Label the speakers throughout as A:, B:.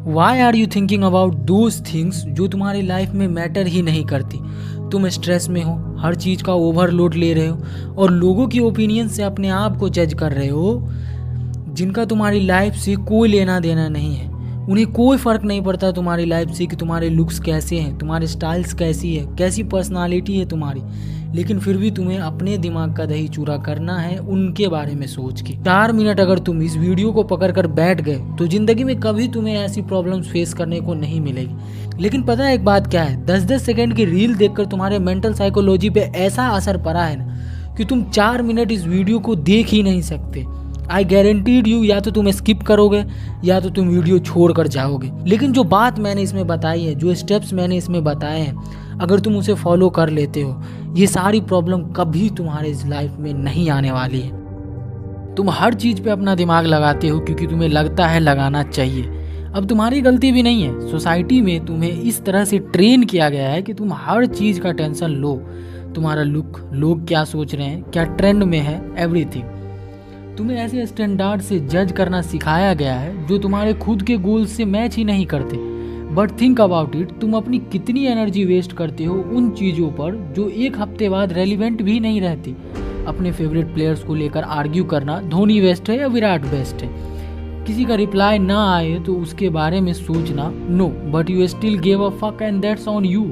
A: Y are you thinking about those things जो तुम्हारी life में मैटर ही नहीं करती। तुम स्ट्रेस में हो, हर चीज़ का ओवरलोड ले रहे हो और लोगों की ओपिनियन से अपने आप को जज कर रहे हो जिनका तुम्हारी लाइफ से कोई लेना देना नहीं है। उन्हें कोई फ़र्क नहीं पड़ता तुम्हारी लाइफ से कि तुम्हारे लुक्स कैसे हैं, तुम्हारे स्टाइल्स कैसी है, कैसी पर्सनालिटी है तुम्हारी, लेकिन फिर भी तुम्हें अपने दिमाग का दही चूरा करना है उनके बारे में सोच के। 4 मिनट अगर तुम इस वीडियो को पकड़ कर बैठ गए तो ज़िंदगी में कभी तुम्हें ऐसी प्रॉब्लम्स फेस करने को नहीं मिलेगी। लेकिन पता है एक बात क्या है, 10-10 सेकेंड की रील देखकर तुम्हारे मेंटल साइकोलॉजी पे ऐसा असर पड़ा है ना कि तुम 4 मिनट इस वीडियो को देख ही नहीं सकते। आई गारंटीड यू, या तो तुम स्किप करोगे या तो तुम वीडियो छोड़ कर जाओगे। लेकिन जो बात मैंने इसमें बताई है, जो स्टेप्स मैंने इसमें बताए हैं, अगर तुम उसे फॉलो कर लेते हो, ये सारी प्रॉब्लम कभी तुम्हारे इस लाइफ में नहीं आने वाली है। तुम हर चीज़ पे अपना दिमाग लगाते हो क्योंकि तुम्हें लगता है लगाना चाहिए। अब तुम्हारी गलती भी नहीं है, सोसाइटी में तुम्हें इस तरह से ट्रेन किया गया है कि तुम हर चीज़ का टेंशन लो। तुम्हारा लुक, लोग क्या सोच रहे हैं, क्या ट्रेंड में है, एवरीथिंग। तुम्हें ऐसे स्टैंडर्ड से जज करना सिखाया गया है जो तुम्हारे खुद के गोल्स से मैच ही नहीं करते। बट थिंक अबाउट इट, तुम अपनी कितनी एनर्जी वेस्ट करते हो उन चीज़ों पर जो एक हफ्ते बाद रेलिवेंट भी नहीं रहती। अपने फेवरेट प्लेयर्स को लेकर आर्ग्यू करना, धोनी बेस्ट है या विराट बेस्ट है। किसी का रिप्लाई ना आए तो उसके बारे में सोचना, no but you still give a fuck and that's on you.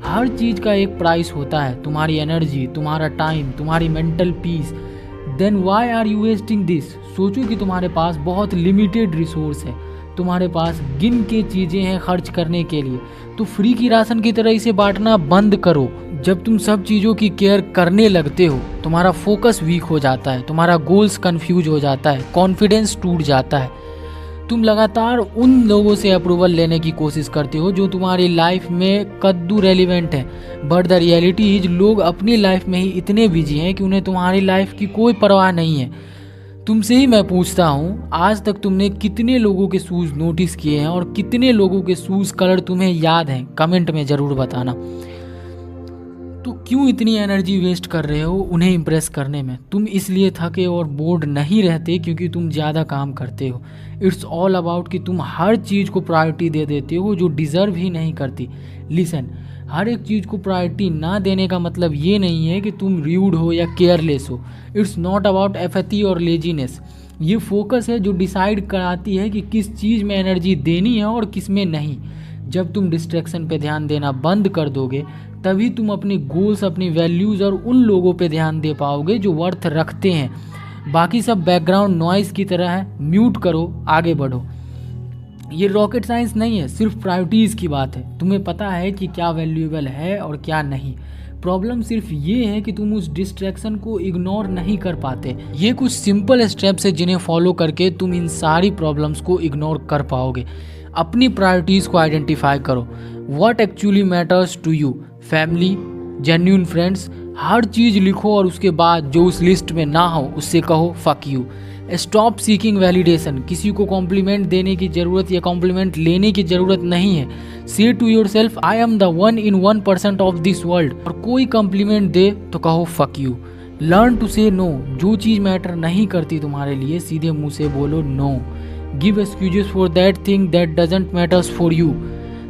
A: हर चीज़ का एक प्राइस होता है, तुम्हारी एनर्जी, तुम्हारा टाइम, तुम्हारी mental peace. Then why are you wasting this. सोचो कि तुम्हारे पास बहुत लिमिटेड रिसोर्स है, तुम्हारे पास गिन के चीज़ें हैं खर्च करने के लिए, तो फ्री की राशन की तरह इसे बांटना बंद करो। जब तुम सब चीज़ों की केयर करने लगते हो, तुम्हारा फोकस वीक हो जाता है, तुम्हारा गोल्स कंफ्यूज हो जाता है, कॉन्फिडेंस टूट जाता है। तुम लगातार उन लोगों से अप्रूवल लेने की कोशिश करते हो जो तुम्हारी लाइफ में कद्दू रेलिवेंट है। बट द रियलिटी इज, लोग अपनी लाइफ में ही इतने बिजी हैं कि उन्हें तुम्हारी लाइफ की कोई परवाह नहीं है। तुमसे ही मैं पूछता हूँ, आज तक तुमने कितने लोगों के शूज़ नोटिस किए हैं और कितने लोगों के शूज़ कलर तुम्हें याद हैं? कमेंट में ज़रूर बताना। तो क्यों इतनी एनर्जी वेस्ट कर रहे हो उन्हें इम्प्रेस करने में? तुम इसलिए थके और बोर्ड नहीं रहते क्योंकि तुम ज़्यादा काम करते हो। इट्स ऑल अबाउट कि तुम हर चीज़ को प्रायोरिटी दे देते हो जो डिज़र्व ही नहीं करती। लिसन, हर एक चीज़ को प्रायोरिटी ना देने का मतलब ये नहीं है कि तुम र्यूड हो या केयरलेस हो। इट्स नॉट अबाउट एपैथी और लेजीनेस। ये फोकस है जो डिसाइड कराती है कि किस चीज़ में एनर्जी देनी है और किस में नहीं। जब तुम डिस्ट्रैक्शन पे ध्यान देना बंद कर दोगे, तभी तुम अपने गोल्स, अपनी वैल्यूज़ और उन लोगों पे ध्यान दे पाओगे जो वर्थ रखते हैं। बाकी सब बैकग्राउंड नॉइज़ की तरह है, म्यूट करो, आगे बढ़ो। ये रॉकेट साइंस नहीं है, सिर्फ प्रायोरिटीज़ की बात है। तुम्हें पता है कि क्या वैल्यूएबल है और क्या नहीं। प्रॉब्लम सिर्फ ये है कि तुम उस डिस्ट्रैक्शन को इग्नोर नहीं कर पाते। ये कुछ सिंपल स्टेप्स है जिन्हें फॉलो करके तुम इन सारी प्रॉब्लम्स को इग्नोर कर पाओगे। अपनी प्रायोरिटीज़ को आइडेंटिफाई करो। What actually matters to you, family, genuine friends, हर चीज़ लिखो और उसके बाद जो उस लिस्ट में ना हो उससे कहो fuck you. Stop seeking validation. किसी को कॉम्प्लीमेंट देने की ज़रूरत या कॉम्प्लीमेंट लेने की ज़रूरत नहीं है। Say to yourself, I am the 1 in 1% of this world. और कोई कॉम्प्लीमेंट दे तो कहो fuck you. Learn to say no. जो चीज़ मैटर नहीं करती तुम्हारे लिए, सीधे मुँह से बोलो no. Give excuses for that thing that doesn't matters for you.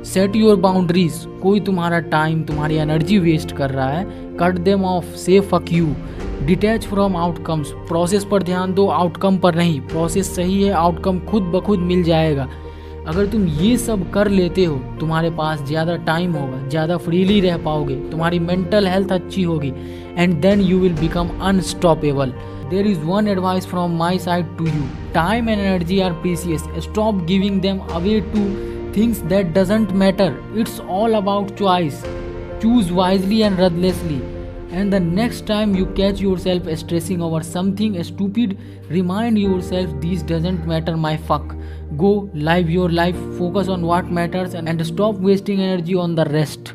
A: Set your boundaries. कोई तुम्हारा टाइम, तुम्हारी एनर्जी वेस्ट कर रहा है, cut them off, say fuck you. Detach from outcomes. Process पर ध्यान दो, आउटकम पर नहीं। प्रोसेस सही है, आउटकम खुद ब खुद मिल जाएगा। अगर तुम ये सब कर लेते हो, तुम्हारे पास ज़्यादा टाइम होगा, ज़्यादा फ्रीली रह पाओगे, तुम्हारी मेंटल हेल्थ अच्छी होगी, and then you will become unstoppable. There is one advice from my side to you. Time and energy are precious. Stop giving them away to things that doesn't matter. It's all about choice. Choose wisely and ruthlessly. And the next time you catch yourself stressing over something stupid, remind yourself this doesn't matter, my fuck. Go live your life, focus on what matters, and stop wasting energy on the rest.